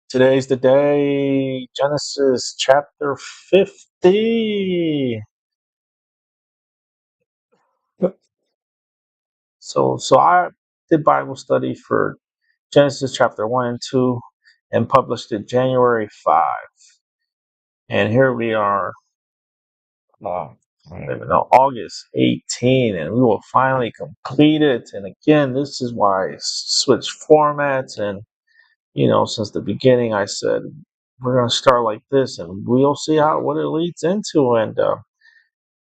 Today's the day, Genesis chapter 50. So I did Bible study for Genesis chapter 1 and 2 and published it January 5. And here we are, I don't even know, August 18, and we will finally complete it. And again, this is why I switched formats. And, since the beginning, I said, we're going to start like this and we'll see what it leads into. And,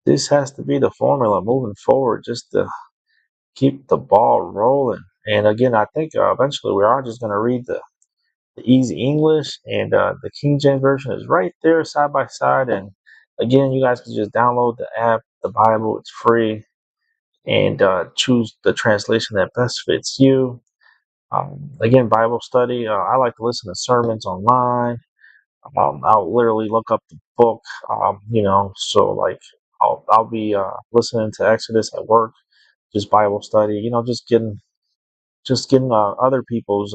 this has to be the formula moving forward just to keep the ball rolling. And again, I think eventually we are just going to read the easy English, and the King James Version is right there side by side. And again, you guys can just download the app, the Bible, it's free, and choose the translation that best fits you. Again, Bible study, I like to listen to sermons online. I'll literally look up the book, so like I'll be listening to Exodus at work, just Bible study, just getting other people's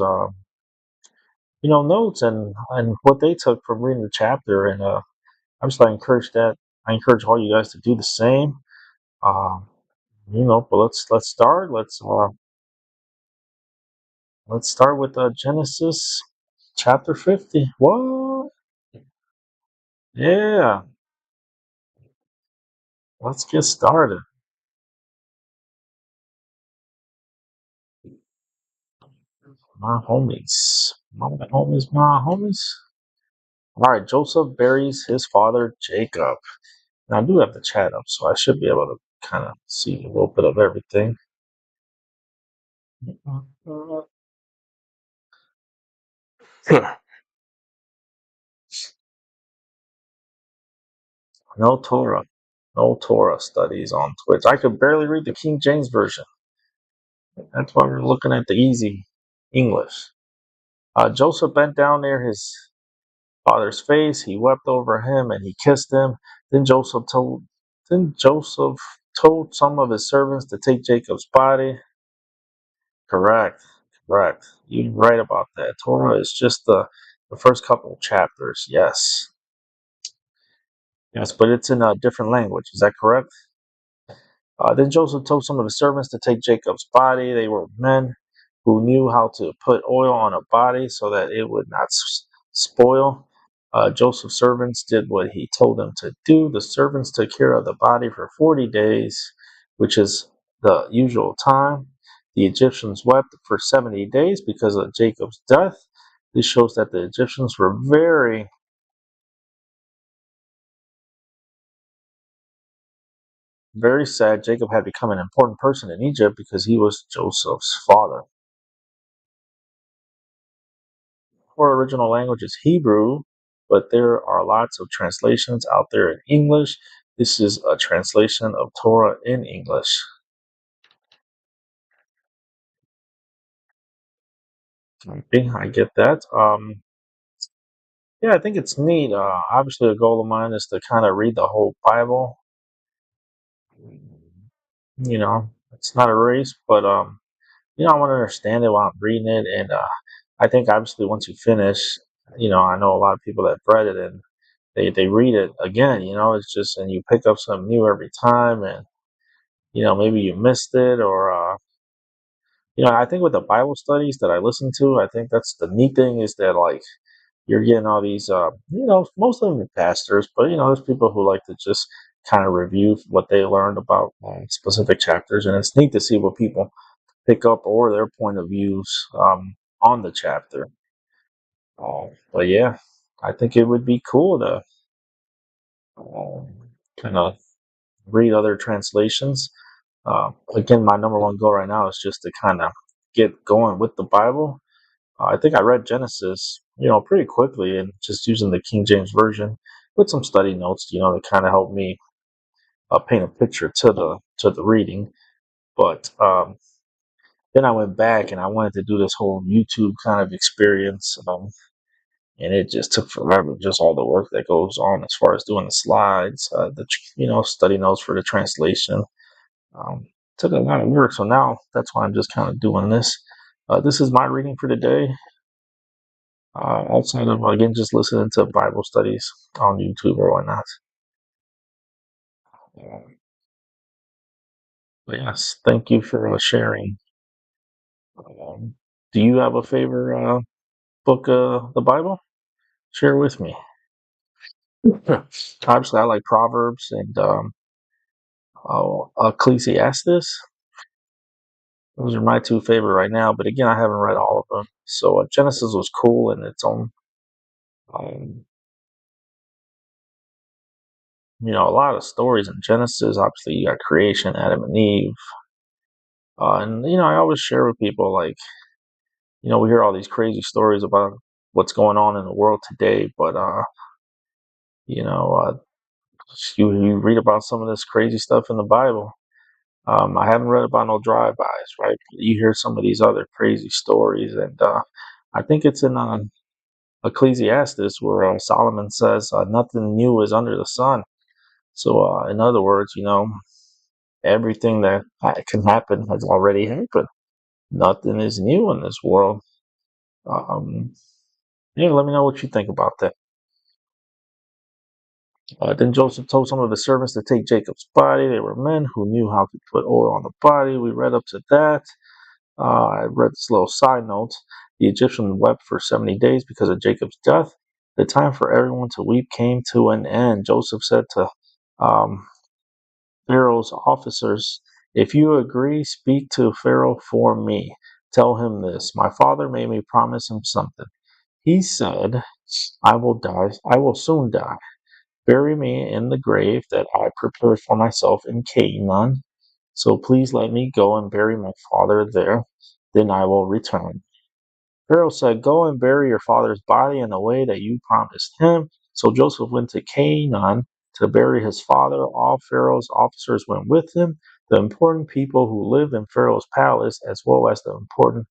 notes and what they took from reading the chapter, and I encourage all you guys to do the same. Um, but let's start. Let's start with Genesis chapter 50. What? Yeah, let's get started. My homies. All right, Joseph buries his father Jacob. Now, I do have the chat up, so I should be able to kind of see a little bit of everything. No Torah. No Torah studies on Twitch. I could barely read the King James Version. That's why we're looking at the easy English. Joseph bent down near his father's face. He wept over him and he kissed him. Then Joseph told then Joseph told some of his servants to take Jacob's body. Correct. Correct. You're right about that. Torah is just the first couple of chapters. Yes. Yes, but it's in a different language. Is that correct? Then Joseph told some of his servants to take Jacob's body. They were men who knew how to put oil on a body so that it would not spoil. Joseph's servants did what he told them to do. The servants took care of the body for 40 days, which is the usual time. The Egyptians wept for 70 days because of Jacob's death. This shows that the Egyptians were very sad. Jacob had become an important person in Egypt because he was Joseph's father. Our original language is Hebrew, but there are lots of translations out there in English. This is a translation of Torah in English. Okay, I get that. Yeah, I think it's neat. Obviously, a goal of mine is to kind of read the whole Bible. It's not a race, but I want to understand it while I'm reading it, and I think obviously once you finish, I know a lot of people that read it and they read it again. It's just, and you pick up something new every time, and maybe you missed it, or I think with the Bible studies that I listen to, I think that's the neat thing is that like you're getting all these, most of them are pastors, but there's people who like to just kind of review what they learned about specific chapters, and it's neat to see what people pick up or their point of views on the chapter. But yeah, I think it would be cool to kind of read other translations. Again, my number one goal right now is just to kind of get going with the Bible. I think I read Genesis, pretty quickly, and just using the King James version with some study notes, to kind of help me paint a picture to the reading. But then I went back and I wanted to do this whole YouTube kind of experience, and it just took forever. Just all the work that goes on as far as doing the slides, study notes for the translation. Took a lot of work, so now that's why I'm just kind of doing this. This is my reading for today. outside of, again, just listening to Bible studies on YouTube or whatnot. Um, but yes, thank you for sharing. Um, do you have a favorite book of the Bible? Share with me. Obviously, I like Proverbs and Ecclesiastes. Those are my two favorite right now. But again, I haven't read all of them. So Genesis was cool in its own. Um, a lot of stories in Genesis. Obviously, you got creation, Adam and Eve, and I always share with people like, we hear all these crazy stories about what's going on in the world today, but you know, uh, you read about some of this crazy stuff in the Bible. I haven't read about no drive-bys, right? You hear some of these other crazy stories, and I think it's in Ecclesiastes where Solomon says, "Nothing new is under the sun." So, in other words, everything that can happen has already happened. Nothing is new in this world. Um, yeah, let me know what you think about that. Then Joseph told some of his servants to take Jacob's body. They were men who knew how to put oil on the body. We read up to that. I read this little side note. The Egyptians wept for 70 days because of Jacob's death. The time for everyone to weep came to an end. Joseph said to um, Pharaoh's officers, "If you agree, speak to Pharaoh for me. Tell him this. My father made me promise him something. He said, I will die. I will soon die. Bury me in the grave that I prepared for myself in Canaan. So please let me go and bury my father there. Then I will return." Pharaoh said, "Go and bury your father's body in the way that you promised him." So Joseph went to Canaan to bury his father. All Pharaoh's officers went with him. The important people who lived in Pharaoh's palace, as well as the important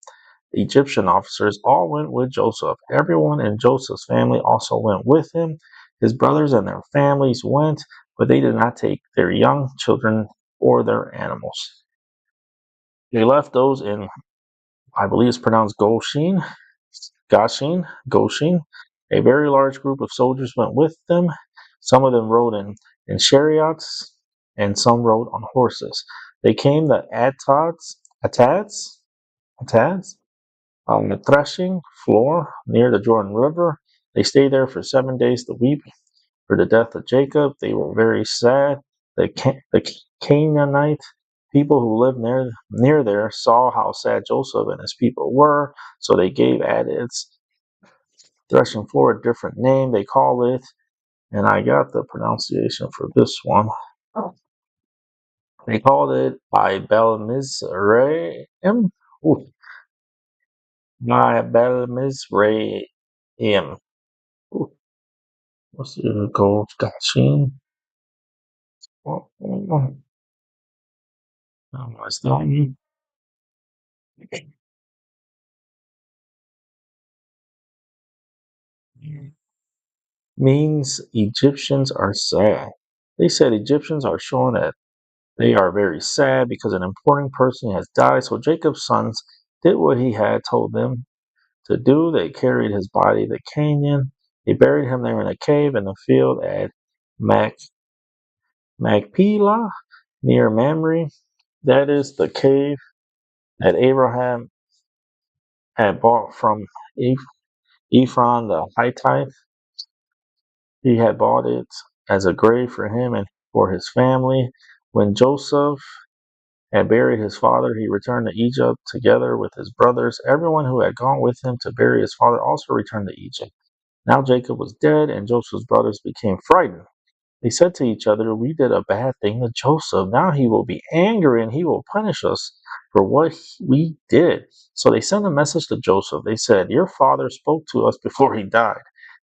Egyptian officers, all went with Joseph. Everyone in Joseph's family also went with him. His brothers and their families went, but they did not take their young children or their animals. They left those in, I believe it's pronounced Goshen. A very large group of soldiers went with them. Some of them rode in chariots, and some rode on horses. They came to Atads, on the threshing floor near the Jordan River. They stayed there for 7 days to weep for the death of Jacob. They were very sad. The Canaanite people who lived near there saw how sad Joseph and his people were, so they gave Atad's threshing floor a different name. They call it, and I got the pronunciation for this one. They called it Ibel Mizraim. Ibel Mizraim. What's the gold Goshen? What's that? Means Egyptians are sad. They said Egyptians are showing that they are very sad because an important person has died. So Jacob's sons did what he had told them to do. They carried his body to Canaan. They buried him there in a cave in the field at Mac Macpelah near Mamre. That is the cave that Abraham had bought from Ephron the Hittite. He had bought it as a grave for him and for his family. When Joseph had buried his father, he returned to Egypt together with his brothers. Everyone who had gone with him to bury his father also returned to Egypt. Now Jacob was dead, and Joseph's brothers became frightened. They said to each other, "We did a bad thing to Joseph. Now he will be angry and he will punish us for what we did." So they sent a message to Joseph. They said, "Your father spoke to us before he died.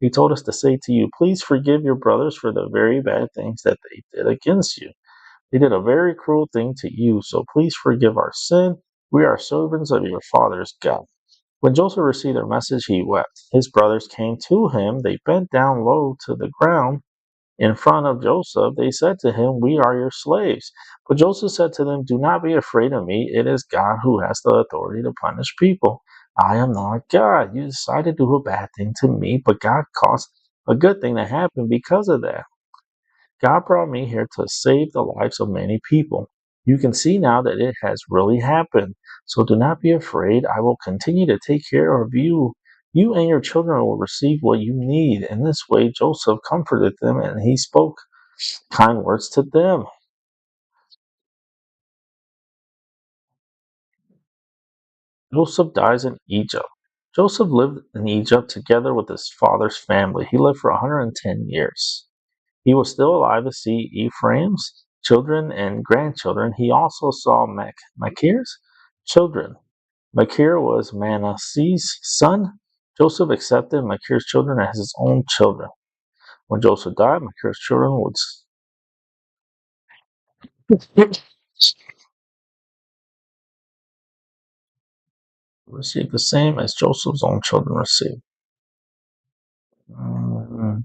He told us to say to you, 'Please forgive your brothers for the very bad things that they did against you. They did a very cruel thing to you, so please forgive our sin. We are servants of your father's God.'" When Joseph received their message, he wept. His brothers came to him. They bent down low to the ground in front of Joseph. They said to him, "We are your slaves." But Joseph said to them, "Do not be afraid of me. It is God who has the authority to punish people. I am not God. You decided to do a bad thing to me, but God caused a good thing to happen because of that. God brought me here to save the lives of many people. You can see now that it has really happened. So do not be afraid. I will continue to take care of you. You and your children will receive what you need. In this way, Joseph comforted them and he spoke kind words to them. Joseph dies in Egypt. Joseph lived in Egypt together with his father's family. He lived for 110 years. He was still alive to see Ephraim's children and grandchildren. He also saw Machir's children. Machir was Manasseh's son. Joseph accepted Machir's children as his own children. When Joseph died, Machir's children would receive the same as Joseph's own children received. Mm.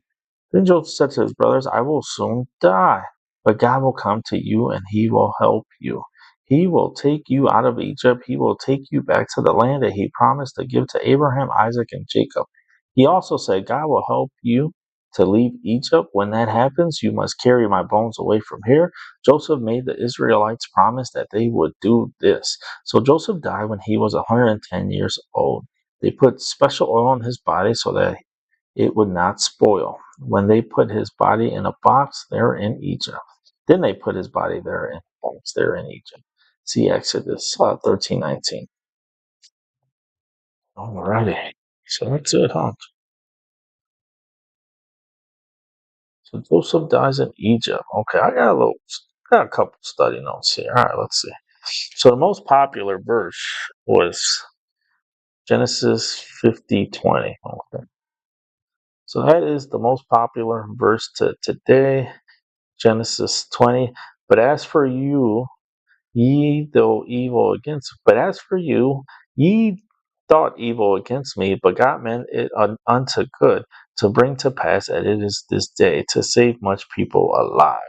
Then Joseph said to his brothers, I will soon die, but God will come to you and he will help you. He will take you out of Egypt. He will take you back to the land that he promised to give to Abraham, Isaac, and Jacob. He also said, God will help you to leave Egypt. When that happens, you must carry my bones away from here. Joseph made the Israelites promise that they would do this. So Joseph died when he was 110 years old. They put special oil on his body so that it would not spoil. When they put his body in a box there in Egypt. Then they put his body there in a box there in Egypt. See Exodus 13:19. Alrighty. So that's it, huh? So Joseph dies in Egypt. Okay, got a couple study notes here. All right, let's see. So the most popular verse was Genesis 50:20. Okay. So that is the most popular verse to today. Genesis 20. But as for you, ye though evil against, but as for you, ye thought evil against me, but God meant it unto good, to bring to pass that it is this day, to save much people alive.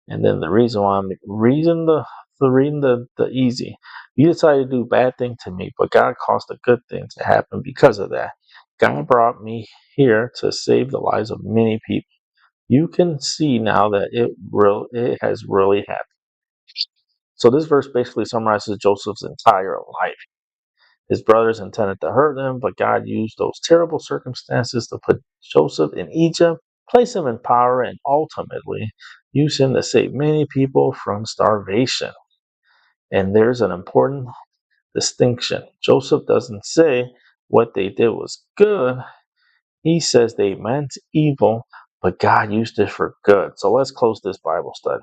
And then the reason why I'm reading the easy, you decided to do bad thing to me, but God caused a good thing to happen because of that. God brought me here to save the lives of many people. You can see now that it has really happened. So this verse basically summarizes Joseph's entire life. His brothers intended to hurt him, but God used those terrible circumstances to put Joseph in Egypt, place him in power, and ultimately use him to save many people from starvation. And there's an important distinction. Joseph doesn't say what they did was good. He says they meant evil, but God used it for good. So let's close this Bible study.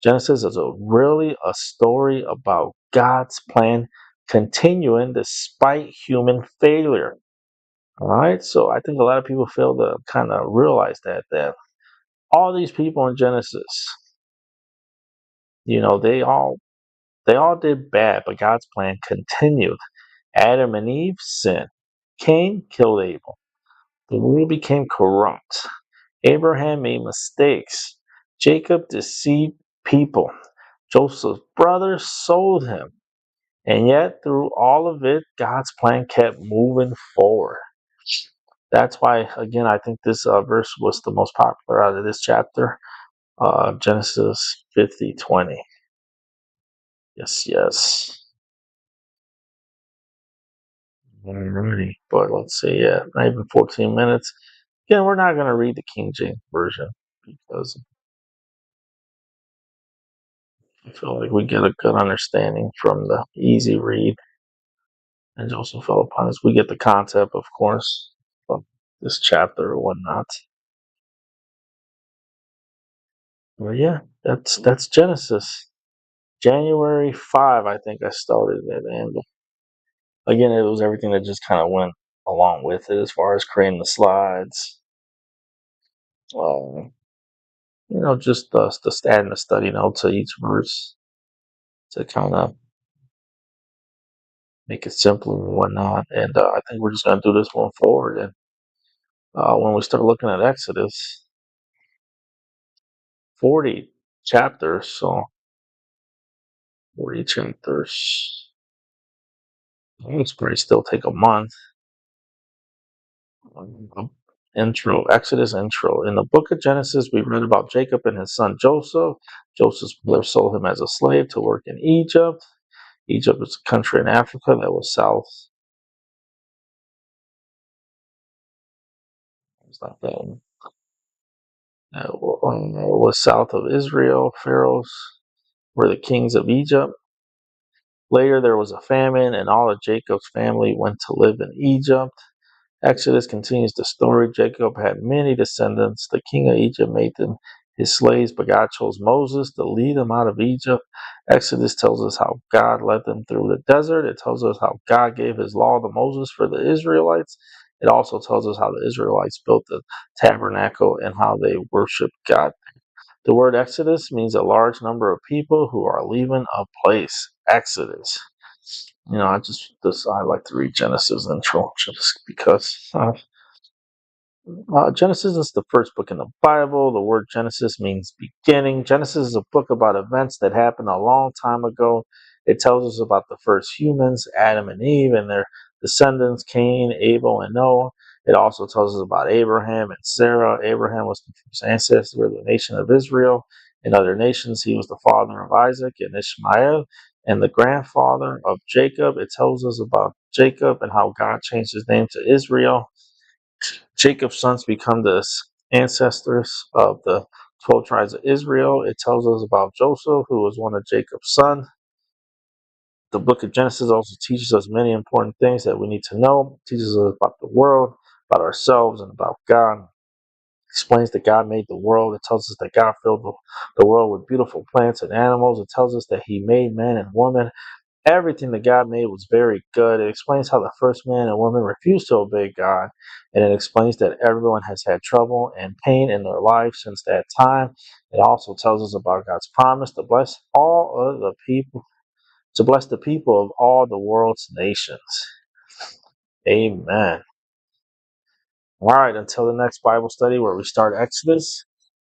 Genesis is really a story about God's plan continuing despite human failure. All right, so I think a lot of people fail to kind of realize that all these people in Genesis, they all did bad, but God's plan continued. Adam and Eve sinned. Cain killed Abel. The world became corrupt. Abraham made mistakes. Jacob deceived people. Joseph's brothers sold him. And yet, through all of it, God's plan kept moving forward. That's why, again, I think this verse was the most popular out of this chapter, Genesis 50:20. Yes, yes. Alrighty. But let's see, yeah, not even 14 minutes. Again, we're not going to read the King James Version because I feel like we get a good understanding from the easy read. And Joseph fell upon us. We get the concept, of course, of this chapter or whatnot. But yeah, that's Genesis. January 5, I think I started it, and again, it was everything that just kind of went along with it, as far as creating the slides, uh, just the adding the study notes to each verse to kind of make it simpler and whatnot. And I think we're just gonna do this going forward. And when we start looking at Exodus, 40 chapters, so 40 chapters. This probably still take a month. Intro, Exodus intro. In the book of Genesis, we read about Jacob and his son Joseph. Joseph's brother sold him as a slave to work in Egypt. Egypt was a country in Africa that was south. It's not that. Was south of Israel. Pharaohs were the kings of Egypt. Later, there was a famine, and all of Jacob's family went to live in Egypt. Exodus continues the story. Jacob had many descendants. The king of Egypt made them his slaves, but God chose Moses to lead them out of Egypt. Exodus tells us how God led them through the desert. It tells us how God gave his law to Moses for the Israelites. It also tells us how the Israelites built the tabernacle and how they worshiped God. The word Exodus means a large number of people who are leaving a place. Exodus. I like to read Genesis intro just because. Genesis is the first book in the Bible. The word Genesis means beginning. Genesis is a book about events that happened a long time ago. It tells us about the first humans, Adam and Eve, and their descendants, Cain, Abel, and Noah. It also tells us about Abraham and Sarah. Abraham was the first ancestor of the nation of Israel. In other nations, he was the father of Isaac and Ishmael and the grandfather of Jacob. It tells us about Jacob and how God changed his name to Israel. Jacob's sons become the ancestors of the 12 tribes of Israel. It tells us about Joseph, who was one of Jacob's sons. The book of Genesis also teaches us many important things that we need to know. It teaches us about the world, about ourselves, and about God. It explains that God made the world. It tells us that God filled the world with beautiful plants and animals. It tells us that he made man and woman. Everything that God made was very good. It explains how the first man and woman refused to obey God. And it explains that everyone has had trouble and pain in their life since that time. It also tells us about God's promise to bless all of the people, to bless the people of all the world's nations. Amen. All right, until the next Bible study where we start Exodus.